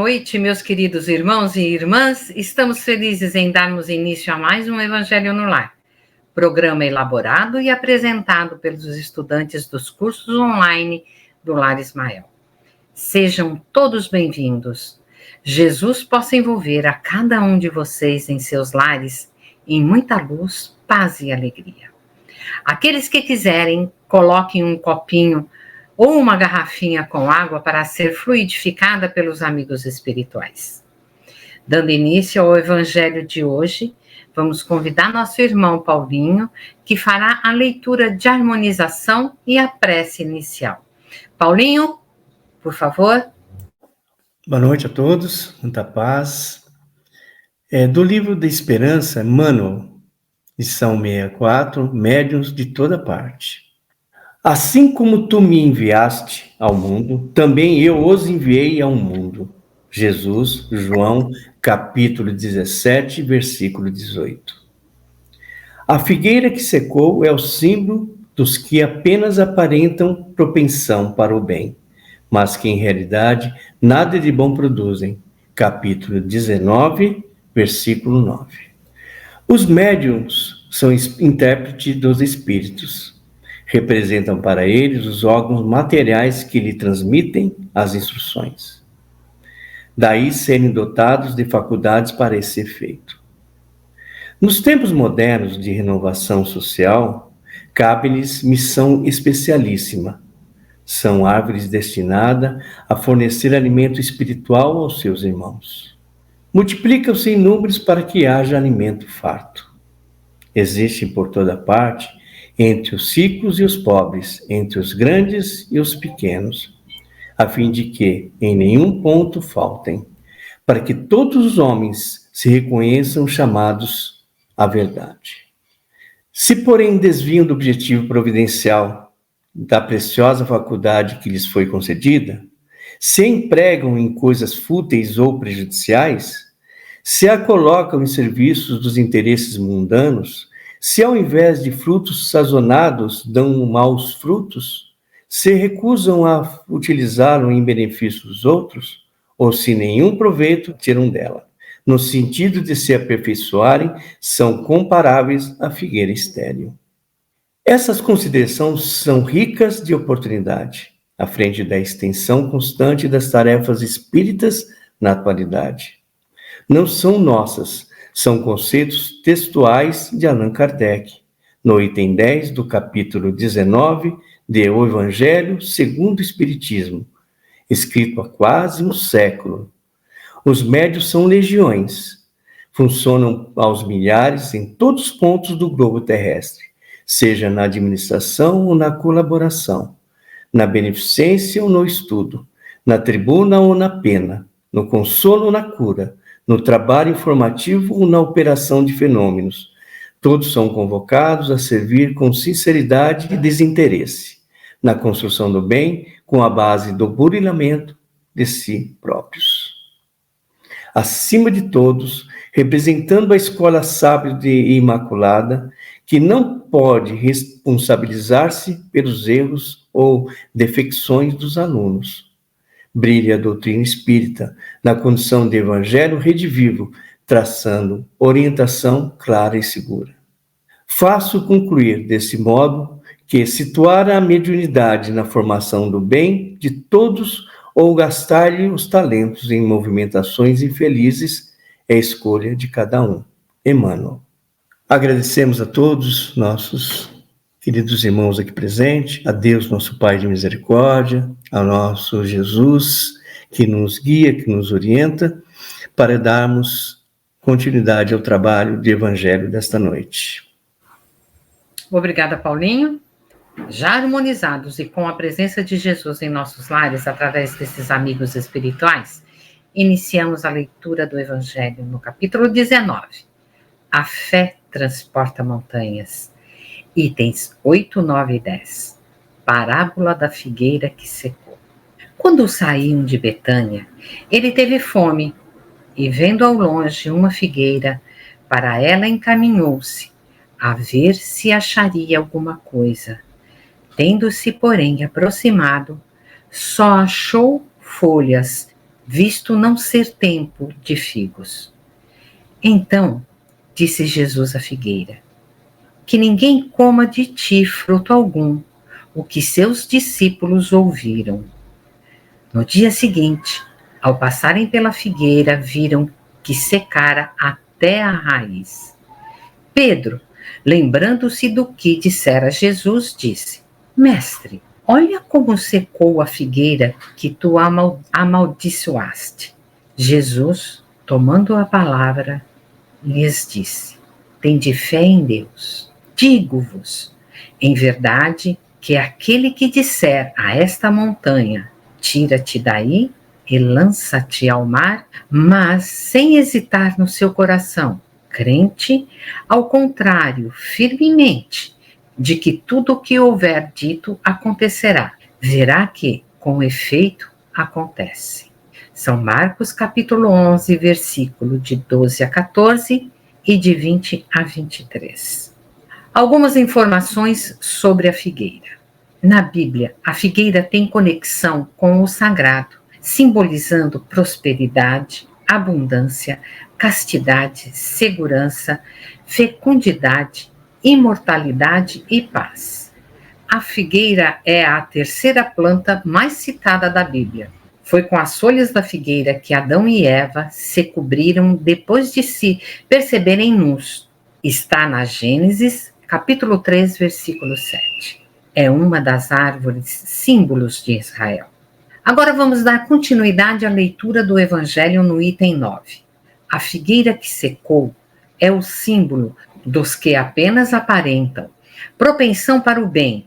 noite, meus queridos irmãos e irmãs. Estamos felizes em darmos início a mais um Evangelho no Lar, programa elaborado e apresentado pelos estudantes dos cursos online do Lar Ismael. Sejam todos bem-vindos. Jesus possa envolver a cada um de vocês em seus lares em muita luz, paz e alegria. Aqueles que quiserem, coloquem um copinho ou uma garrafinha com água para ser fluidificada pelos amigos espirituais. Dando início ao Evangelho de hoje, vamos convidar nosso irmão Paulinho, que fará a leitura de harmonização e a prece inicial. Paulinho, por favor. Boa noite a todos, muita paz. Do livro da Esperança, Emmanuel, lição 64, Médiuns de toda parte. Assim como tu me enviaste ao mundo, também eu os enviei ao mundo. Jesus, João, capítulo 17, versículo 18. A figueira que secou é o símbolo dos que apenas aparentam propensão para o bem, mas que em realidade nada de bom produzem. Capítulo 19, versículo 9. Os médiuns são intérpretes dos espíritos. Representam para eles os órgãos materiais que lhe transmitem as instruções. Daí serem dotados de faculdades para esse efeito. Nos tempos modernos de renovação social, cabe-lhes missão especialíssima. São árvores destinadas a fornecer alimento espiritual aos seus irmãos. Multiplicam-se em números para que haja alimento farto. Existem por toda parte, entre os ricos e os pobres, entre os grandes e os pequenos, a fim de que em nenhum ponto faltem, para que todos os homens se reconheçam chamados à verdade. Se, porém, desviam do objetivo providencial da preciosa faculdade que lhes foi concedida, se empregam em coisas fúteis ou prejudiciais, se a colocam em serviços dos interesses mundanos, se ao invés de frutos sazonado dão maus frutos, se recusam a utilizá-lo em benefício dos outros, ou se nenhum proveito tiram dela, no sentido de se aperfeiçoarem, são comparáveis à figueira estéril. Essas considerações são ricas de oportunidade, à frente da extensão constante das tarefas espíritas na atualidade. Não são nossas, são conceitos textuais de Allan Kardec, no item 10 do capítulo 19 de O Evangelho segundo o Espiritismo, escrito há quase um século. Os médiuns são legiões, funcionam aos milhares em todos os pontos do globo terrestre, seja na administração ou na colaboração, na beneficência ou no estudo, na tribuna ou na pena, no consolo ou na cura, no trabalho informativo ou na operação de fenômenos. Todos são convocados a servir com sinceridade e desinteresse, na construção do bem, com a base do burilamento de si próprios. Acima de todos, representando a escola sábia e imaculada, que não pode responsabilizar-se pelos erros ou defecções dos alunos. Brilha a doutrina espírita na condição de evangelho redivivo, traçando orientação clara e segura. Faço concluir desse modo que situar a mediunidade na formação do bem de todos ou gastar-lhe os talentos em movimentações infelizes é a escolha de cada um. Emmanuel. Agradecemos a todos nossos queridos irmãos aqui presentes, a Deus, nosso Pai de misericórdia, ao nosso Jesus, que nos guia, que nos orienta, para darmos continuidade ao trabalho de Evangelho desta noite. Obrigada, Paulinho. Já harmonizados e com a presença de Jesus em nossos lares, através desses amigos espirituais, iniciamos a leitura do Evangelho no capítulo 19. A fé transporta montanhas. Itens 8, 9 e 10. Parábola da figueira que secou. Quando saíam de Betânia, ele teve fome e, vendo ao longe uma figueira, para ela encaminhou-se, a ver se acharia alguma coisa. Tendo-se, porém, aproximado, só achou folhas visto não ser tempo de figos. Então disse Jesus à figueira: que ninguém coma de ti fruto algum. O que seus discípulos ouviram. No dia seguinte, ao passarem pela figueira, viram que secara até a raiz. Pedro, lembrando-se do que dissera Jesus, disse: Mestre, olha como secou a figueira que tu amaldiçoaste. Jesus, tomando a palavra, lhes disse: Tende fé em Deus. Digo-vos, em verdade, que aquele que disser a esta montanha: tira-te daí e lança-te ao mar, mas sem hesitar no seu coração, crente, ao contrário, firmemente, de que tudo o que houver dito acontecerá, verá que, com efeito, acontece. São Marcos capítulo 11, versículo de 12 a 14 e de 20 a 23. Algumas informações sobre a figueira. Na Bíblia, a figueira tem conexão com o sagrado, simbolizando prosperidade, abundância, castidade, segurança, fecundidade, imortalidade e paz. A figueira é a terceira planta mais citada da Bíblia. Foi com as folhas da figueira que Adão e Eva se cobriram depois de se perceberem nus. Está na Gênesis, capítulo 3, versículo 7. É uma das árvores símbolos de Israel. Agora vamos dar continuidade à leitura do Evangelho no item 9. A figueira que secou é o símbolo dos que apenas aparentam propensão para o bem,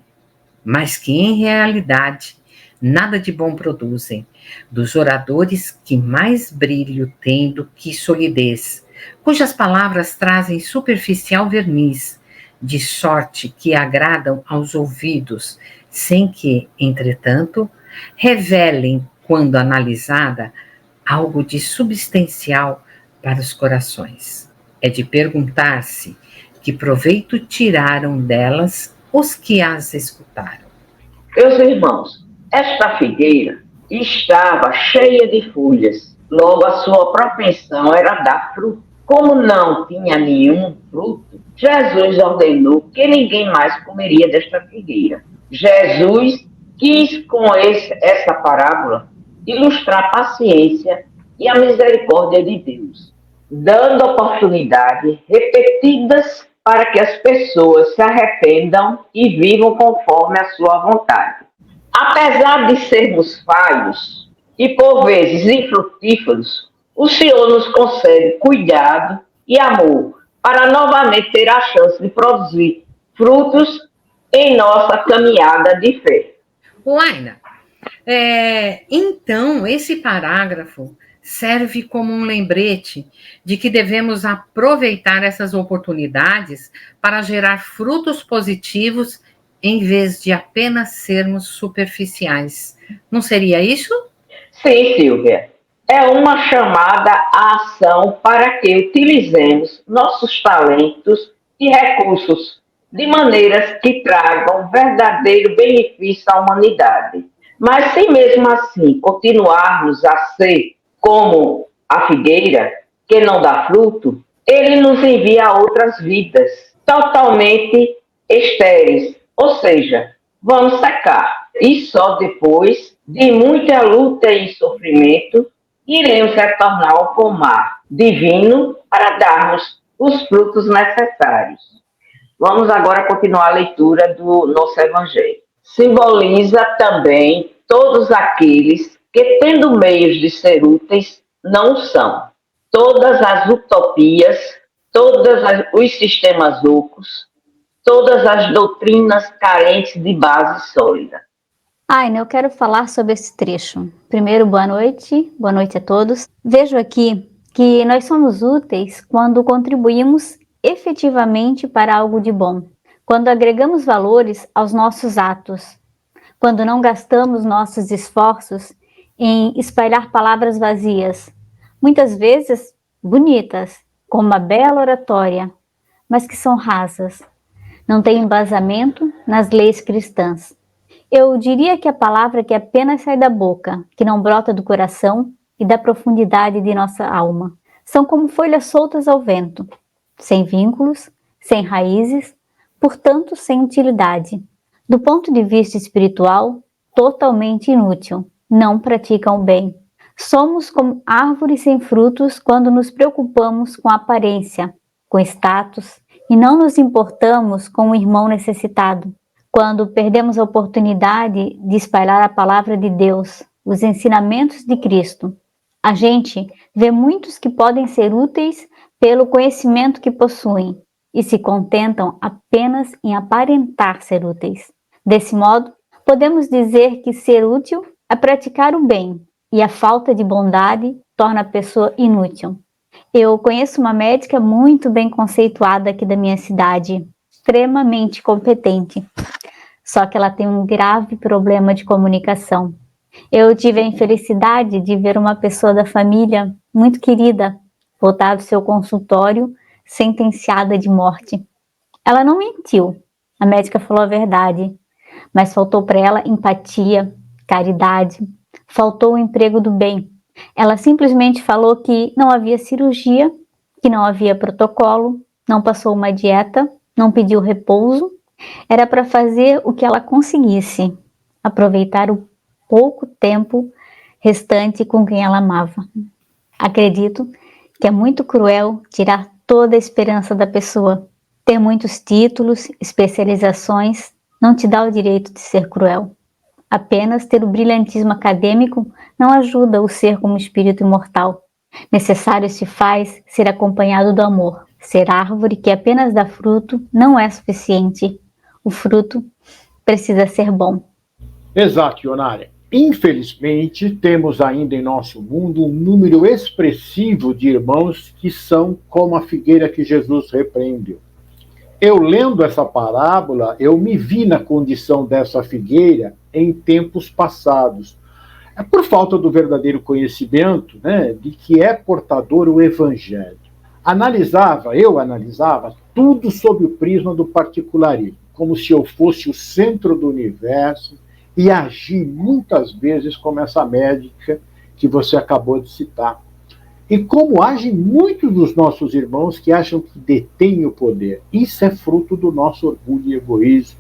mas que em realidade nada de bom produzem, dos oradores que mais brilho têm do que solidez, cujas palavras trazem superficial verniz, de sorte que agradam aos ouvidos, sem que, entretanto, revelem, quando analisada, algo de substancial para os corações. É de perguntar-se que proveito tiraram delas os que as escutaram. Meus irmãos, esta figueira estava cheia de folhas, logo a sua propensão era dar fruto. Como não tinha nenhum fruto, Jesus ordenou que ninguém mais comeria desta figueira. Jesus quis, com essa parábola, ilustrar a paciência e a misericórdia de Deus, dando oportunidades repetidas para que as pessoas se arrependam e vivam conforme a sua vontade. Apesar de sermos falhos e, por vezes, infrutíferos, o Senhor nos concede cuidado e amor para novamente ter a chance de produzir frutos em nossa caminhada de fé. Laina, então esse parágrafo serve como um lembrete de que devemos aproveitar essas oportunidades para gerar frutos positivos em vez de apenas sermos superficiais. Não seria isso? Sim, Silvia. É uma chamada à ação para que utilizemos nossos talentos e recursos de maneiras que tragam verdadeiro benefício à humanidade. Mas se mesmo assim continuarmos a ser como a figueira, que não dá fruto, ele nos envia a outras vidas totalmente estéreis, ou seja, vamos secar. E só depois de muita luta e sofrimento iremos retornar ao pomar divino para darmos os frutos necessários. Vamos agora continuar a leitura do nosso Evangelho. Simboliza também todos aqueles que, tendo meios de ser úteis, não são. Todas as utopias, todos os sistemas ocos, todas as doutrinas carentes de base sólida. Aina, eu quero falar sobre esse trecho. Primeiro, boa noite a todos. Vejo aqui que nós somos úteis quando contribuímos efetivamente para algo de bom, quando agregamos valores aos nossos atos, quando não gastamos nossos esforços em espalhar palavras vazias, muitas vezes bonitas, como uma bela oratória, mas que são rasas, não têm embasamento nas leis cristãs. Eu diria que a palavra que apenas sai da boca, que não brota do coração, e da profundidade de nossa alma. São como folhas soltas ao vento, sem vínculos, sem raízes, portanto sem utilidade. Do ponto de vista espiritual, totalmente inútil, não praticam o bem. Somos como árvores sem frutos quando nos preocupamos com a aparência, com status, e não nos importamos com o irmão necessitado. Quando perdemos a oportunidade de espalhar a palavra de Deus, os ensinamentos de Cristo, a gente vê muitos que podem ser úteis pelo conhecimento que possuem e se contentam apenas em aparentar ser úteis. Desse modo, podemos dizer que ser útil é praticar o bem e a falta de bondade torna a pessoa inútil. Eu conheço uma médica muito bem conceituada aqui da minha cidade, extremamente competente, só que ela tem um grave problema de comunicação. Eu tive a infelicidade de ver uma pessoa da família muito querida voltar do seu consultório sentenciada de morte. Ela não mentiu, a médica falou a verdade, mas faltou para ela empatia, caridade, faltou o emprego do bem. Ela simplesmente falou que não havia cirurgia, que não havia protocolo, não passou uma dieta, não pediu repouso. Era para fazer o que ela conseguisse, aproveitar o pouco tempo restante com quem ela amava. Acredito que é muito cruel tirar toda a esperança da pessoa. Ter muitos títulos, especializações, não te dá o direito de ser cruel. Apenas ter o brilhantismo acadêmico não ajuda o ser como espírito imortal. Necessário se faz ser acompanhado do amor. Ser árvore que apenas dá fruto não é suficiente. O fruto precisa ser bom. Exato, Ionara. Infelizmente, temos ainda em nosso mundo um número expressivo de irmãos que são como a figueira que Jesus repreendeu. Eu lendo essa parábola, eu me vi na condição dessa figueira em tempos passados. É por falta do verdadeiro conhecimento, de que é portador o Evangelho. Eu analisava tudo sob o prisma do particularismo, como se eu fosse o centro do universo, e agi muitas vezes como essa médica que você acabou de citar. E como agem muitos dos nossos irmãos que acham que detêm o poder. Isso é fruto do nosso orgulho e egoísmo.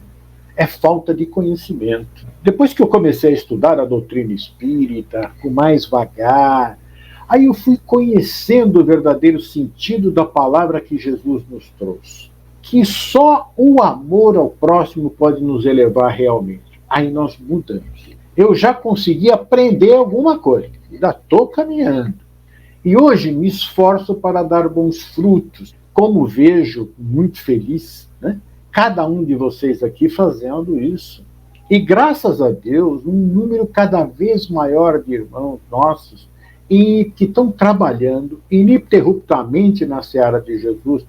É falta de conhecimento. Depois que eu comecei a estudar a doutrina espírita, com mais vagar, aí eu fui conhecendo o verdadeiro sentido da palavra que Jesus nos trouxe. Que só o amor ao próximo pode nos elevar realmente. Aí nós mudamos. Eu já consegui aprender alguma coisa. Ainda estou caminhando. E hoje me esforço para dar bons frutos. Como vejo, muito feliz, cada um de vocês aqui fazendo isso. E graças a Deus, um número cada vez maior de irmãos nossos e que estão trabalhando ininterruptamente na seara de Jesus,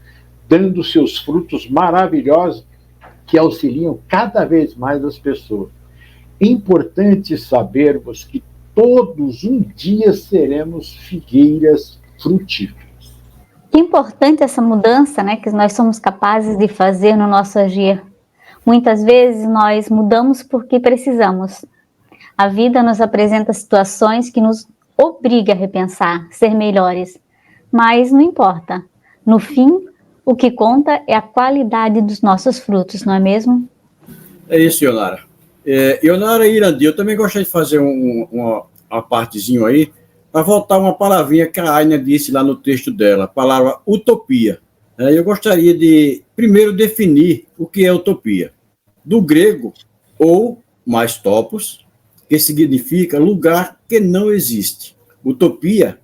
dando seus frutos maravilhosos que auxiliam cada vez mais as pessoas. É importante sabermos que todos um dia seremos figueiras frutíferas. Que importante essa mudança, que nós somos capazes de fazer no nosso agir. Muitas vezes nós mudamos porque precisamos. A vida nos apresenta situações que nos obriga a repensar, ser melhores. Mas não importa. No fim, o que conta é a qualidade dos nossos frutos, não é mesmo? É isso, Ionara. Ionara e Irandi, eu também gostaria de fazer uma partezinha aí, para voltar uma palavrinha que a Aina disse lá no texto dela, a palavra utopia. Eu gostaria de, primeiro, definir o que é utopia. Do grego, ou, mais topos, que significa lugar que não existe. Utopia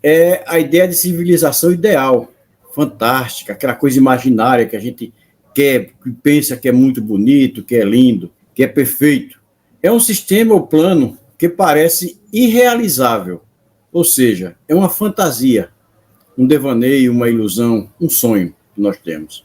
é a ideia de civilização ideal, fantástica, aquela coisa imaginária que a gente quer, que pensa que é muito bonito, que é lindo, que é perfeito. É um sistema ou plano que parece irrealizável, ou seja, é uma fantasia, um devaneio, uma ilusão, um sonho que nós temos.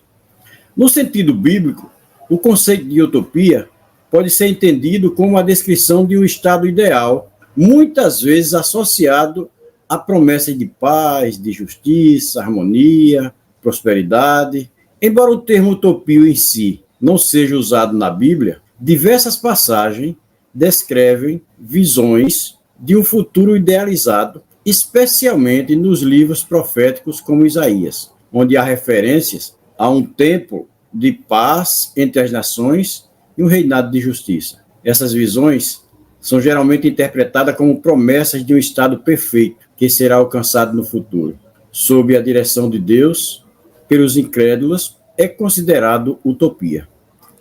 No sentido bíblico, o conceito de utopia pode ser entendido como a descrição de um estado ideal, muitas vezes associado à promessa de paz, de justiça, harmonia, prosperidade. Embora o termo utopia em si não seja usado na Bíblia, diversas passagens descrevem visões de um futuro idealizado especialmente nos livros proféticos como Isaías, onde há referências a um tempo de paz entre as nações e um reinado de justiça. Essas visões são geralmente interpretadas como promessas de um estado perfeito que será alcançado no futuro. Sob a direção de Deus, pelos incrédulos, é considerado utopia.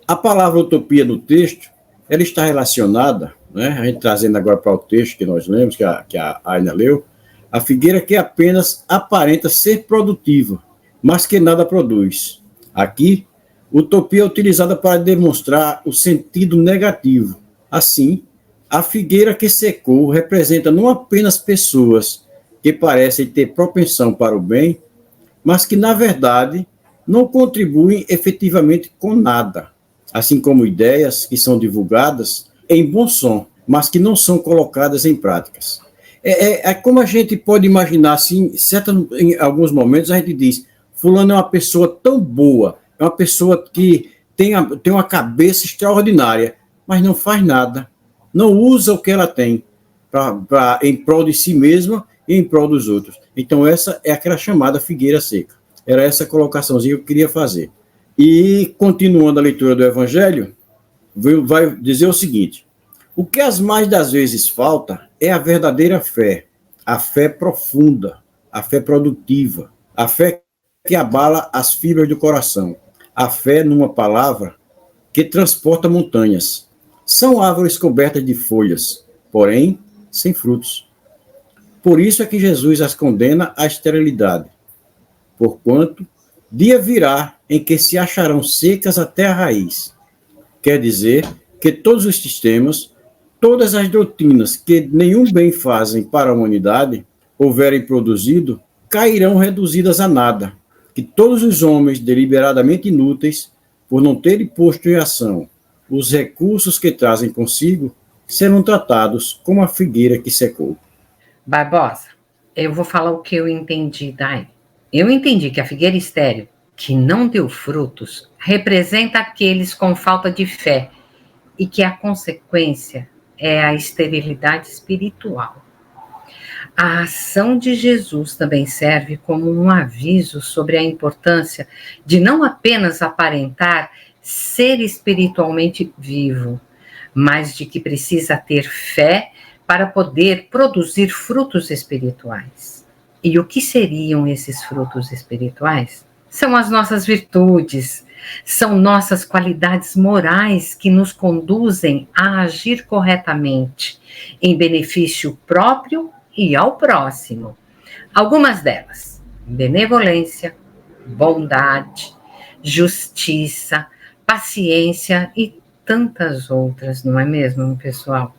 A palavra utopia no texto, ela está relacionada, né, a gente trazendo agora para o texto que nós lemos, que a Aina leu, a figueira que apenas aparenta ser produtiva, mas que nada produz. Aqui, utopia é utilizada para demonstrar o sentido negativo. Assim, a figueira que secou representa não apenas pessoas que parecem ter propensão para o bem, mas que, na verdade, não contribuem efetivamente com nada, assim como ideias que são divulgadas em bom som, mas que não são colocadas em práticas. É como a gente pode imaginar, assim, em alguns momentos a gente diz, fulano é uma pessoa tão boa, é uma pessoa que tem uma cabeça extraordinária, mas não faz nada, não usa o que ela tem em prol de si mesma e em prol dos outros. Então essa é aquela chamada figueira seca. Era essa colocaçãozinha que eu queria fazer. E, continuando a leitura do Evangelho, vai dizer o seguinte: o que as mais das vezes falta é a verdadeira fé, a fé profunda, a fé produtiva, a fé que abala as fibras do coração, a fé, numa palavra, que transporta montanhas. São árvores cobertas de folhas, porém sem frutos. Por isso é que Jesus as condena à esterilidade, porquanto dia virá em que se acharão secas até a raiz. Quer dizer que todos os sistemas, todas as doutrinas que nenhum bem fazem para a humanidade, houverem produzido, cairão reduzidas a nada, que todos os homens deliberadamente inúteis, por não terem posto em ação os recursos que trazem consigo, serão tratados como a figueira que secou. Barbosa, eu vou falar o que eu entendi daí. Eu entendi que a figueira estéril, que não deu frutos, representa aqueles com falta de fé e que a consequência é a esterilidade espiritual. A ação de Jesus também serve como um aviso sobre a importância de não apenas aparentar ser espiritualmente vivo, mas de que precisa ter fé para poder produzir frutos espirituais. E o que seriam esses frutos espirituais? São as nossas virtudes, são nossas qualidades morais que nos conduzem a agir corretamente, em benefício próprio e ao próximo. Algumas delas: benevolência, bondade, justiça, paciência e tantas outras, não é mesmo, pessoal?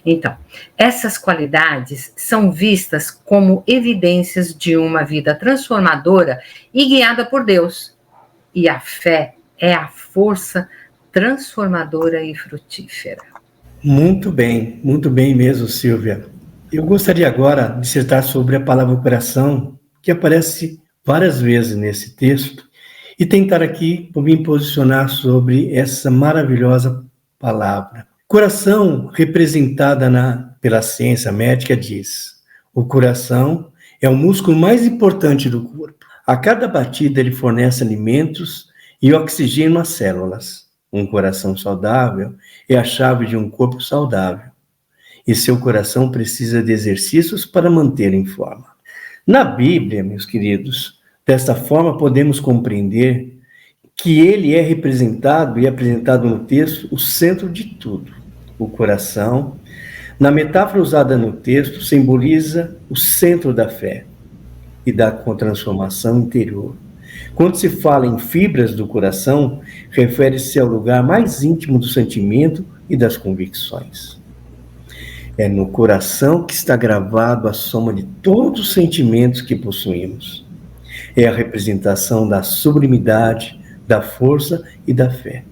Então, essas qualidades são vistas como evidências de uma vida transformadora e guiada por Deus. E a fé é a força transformadora e frutífera. Muito bem mesmo, Silvia. Eu gostaria agora de dissertar sobre a palavra coração, que aparece várias vezes nesse texto, e tentar aqui me posicionar sobre essa maravilhosa palavra. Coração, representada pela ciência médica, diz: o coração é o músculo mais importante do corpo. A cada batida ele fornece alimentos e oxigênio às células. Um coração saudável é a chave de um corpo saudável. E seu coração precisa de exercícios para manter em forma. Na Bíblia, meus queridos, desta forma podemos compreender que ele é representado e apresentado no texto o centro de tudo. O coração, na metáfora usada no texto, simboliza o centro da fé e da transformação interior. Quando se fala em fibras do coração, refere-se ao lugar mais íntimo do sentimento e das convicções. É no coração que está gravado a soma de todos os sentimentos que possuímos. É a representação da sublimidade, da força e da fé.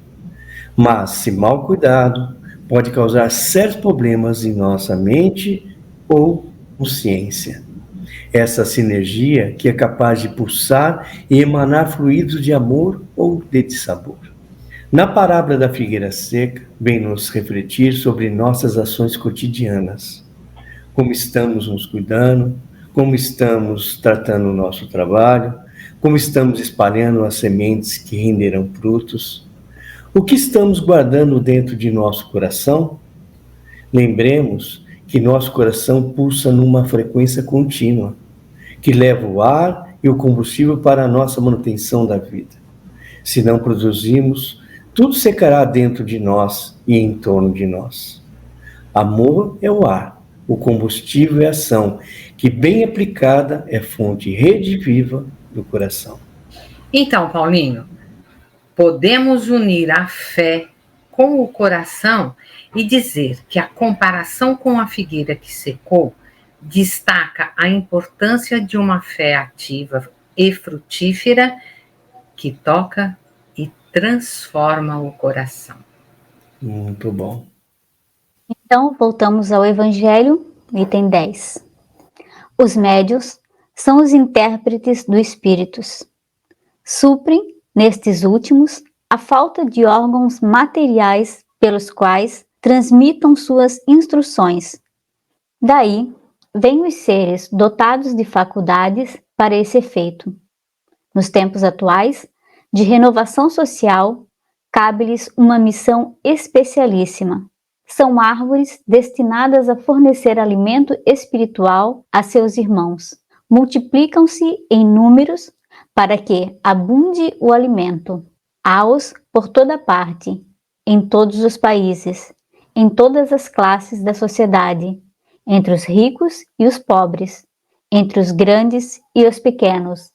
Mas, se mal cuidado, pode causar sérios problemas em nossa mente ou consciência. Essa sinergia que é capaz de pulsar e emanar fluidos de amor ou de dissabor. Na parábola da figueira seca, vem nos refletir sobre nossas ações cotidianas. Como estamos nos cuidando, como estamos tratando o nosso trabalho, como estamos espalhando as sementes que renderão frutos, o que estamos guardando dentro de nosso coração. Lembremos que nosso coração pulsa numa frequência contínua, que leva o ar e o combustível para a nossa manutenção da vida. Se não produzirmos, tudo secará dentro de nós e em torno de nós. Amor é o ar, o combustível é a ação, que bem aplicada é fonte rediviva do coração. Então, Paulinho, podemos unir a fé com o coração e dizer que a comparação com a figueira que secou destaca a importância de uma fé ativa e frutífera que toca e transforma o coração. Muito bom. Então, voltamos ao Evangelho, item 10. Os médios são os intérpretes dos espíritos. Suprem, nestes últimos, a falta de órgãos materiais pelos quais transmitam suas instruções. Daí, vêm os seres dotados de faculdades para esse efeito. Nos tempos atuais, de renovação social, cabe-lhes uma missão especialíssima. São árvores destinadas a fornecer alimento espiritual a seus irmãos. Multiplicam-se em números para que abunde o alimento. Há-os por toda parte, em todos os países, em todas as classes da sociedade, entre os ricos e os pobres, entre os grandes e os pequenos,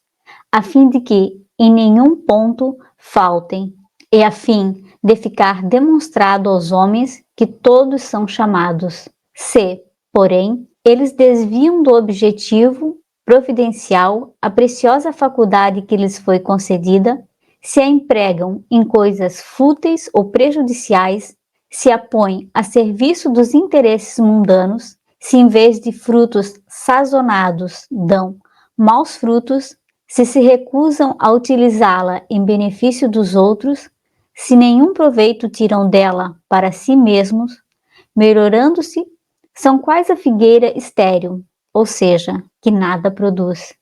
a fim de que em nenhum ponto faltem, e a fim de ficar demonstrado aos homens que todos são chamados. Se, porém, eles desviam do objetivo providencial a preciosa faculdade que lhes foi concedida, se a empregam em coisas fúteis ou prejudiciais, se a põem a serviço dos interesses mundanos, se em vez de frutos sazonados dão maus frutos, se recusam a utilizá-la em benefício dos outros, se nenhum proveito tiram dela para si mesmos, melhorando-se, são quais a figueira estéril, ou seja, que nada produz.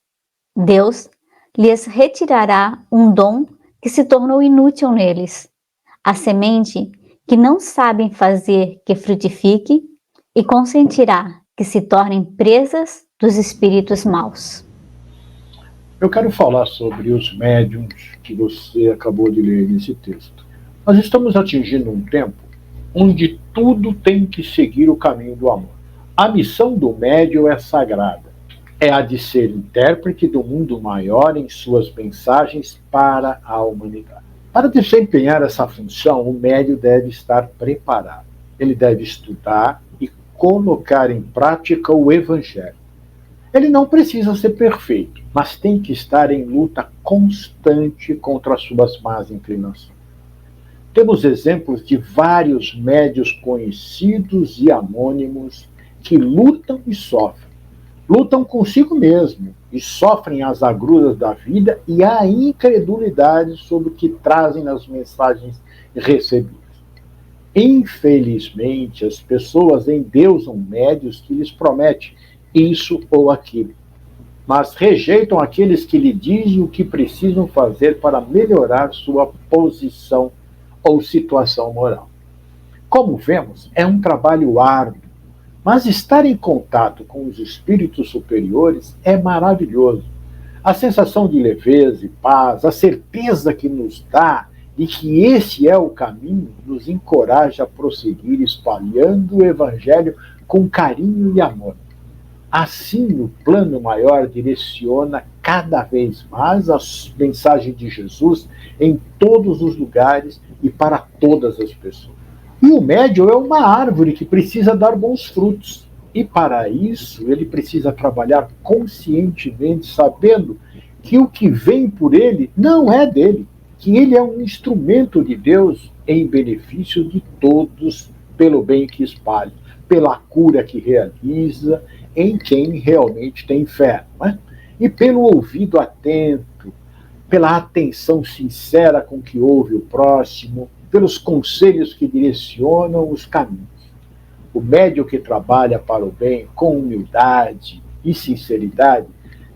Deus lhes retirará um dom que se tornou inútil neles, a semente que não sabem fazer que frutifique, e consentirá que se tornem presas dos espíritos maus. Eu quero falar sobre os médiuns que você acabou de ler nesse texto. Nós estamos atingindo um tempo onde tudo tem que seguir o caminho do amor. A missão do médium é sagrada. É a de ser intérprete do mundo maior em suas mensagens para a humanidade. Para desempenhar essa função, o médium deve estar preparado. Ele deve estudar e colocar em prática o Evangelho. Ele não precisa ser perfeito, mas tem que estar em luta constante contra as suas más inclinações. Temos exemplos de vários médiuns conhecidos e anônimos que lutam e sofrem. Lutam consigo mesmo e sofrem as agruras da vida e a incredulidade sobre o que trazem nas mensagens recebidas. Infelizmente, as pessoas endeusam médiuns que lhes prometem isso ou aquilo, mas rejeitam aqueles que lhe dizem o que precisam fazer para melhorar sua posição ou situação moral. Como vemos, é um trabalho árduo, mas estar em contato com os espíritos superiores é maravilhoso. A sensação de leveza e paz, a certeza que nos dá de que esse é o caminho, nos encoraja a prosseguir espalhando o Evangelho com carinho e amor. Assim, o plano maior direciona cada vez mais a mensagem de Jesus em todos os lugares e para todas as pessoas. E o médium é uma árvore que precisa dar bons frutos. E para isso, ele precisa trabalhar conscientemente, sabendo que o que vem por ele não é dele, que ele é um instrumento de Deus em benefício de todos, pelo bem que espalha, pela cura que realiza, em quem realmente tem fé, não é? E pelo ouvido atento, pela atenção sincera com que ouve o próximo, pelos conselhos que direcionam os caminhos. O médium que trabalha para o bem com humildade e sinceridade,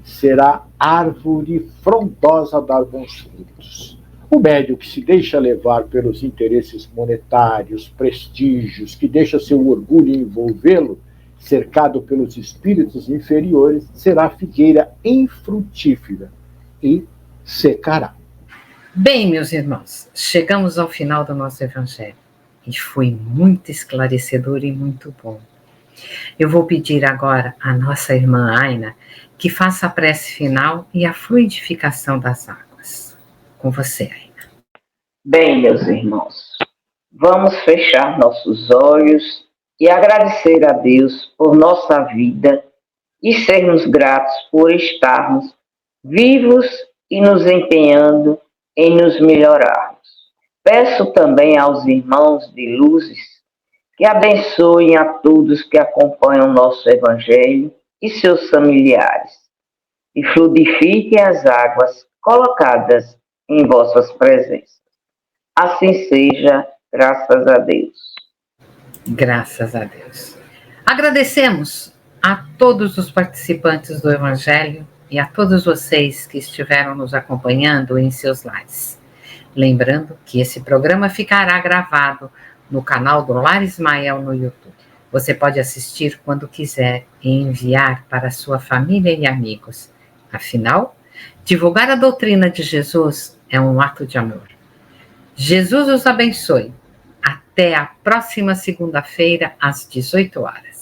será árvore frondosa a dar bons frutos. O médium que se deixa levar pelos interesses monetários, prestígios, que deixa seu orgulho envolvê-lo, cercado pelos espíritos inferiores, será figueira infrutífera e secará. Bem, meus irmãos, chegamos ao final do nosso evangelho e foi muito esclarecedor e muito bom. Eu vou pedir agora à nossa irmã Aina que faça a prece final e a fluidificação das águas. Com você, Aina. Bem, meus irmãos, vamos fechar nossos olhos e agradecer a Deus por nossa vida e sermos gratos por estarmos vivos e nos empenhando em nos melhorarmos. Peço também aos irmãos de luzes que abençoem a todos que acompanham nosso Evangelho e seus familiares, e fluidifiquem as águas colocadas em vossas presenças. Assim seja, graças a Deus. Graças a Deus. Agradecemos a todos os participantes do Evangelho e a todos vocês que estiveram nos acompanhando em seus lares. Lembrando que esse programa ficará gravado no canal do Lar Ismael no YouTube. Você pode assistir quando quiser e enviar para sua família e amigos. Afinal, divulgar a doutrina de Jesus é um ato de amor. Jesus os abençoe. Até a próxima segunda-feira, às 18 horas.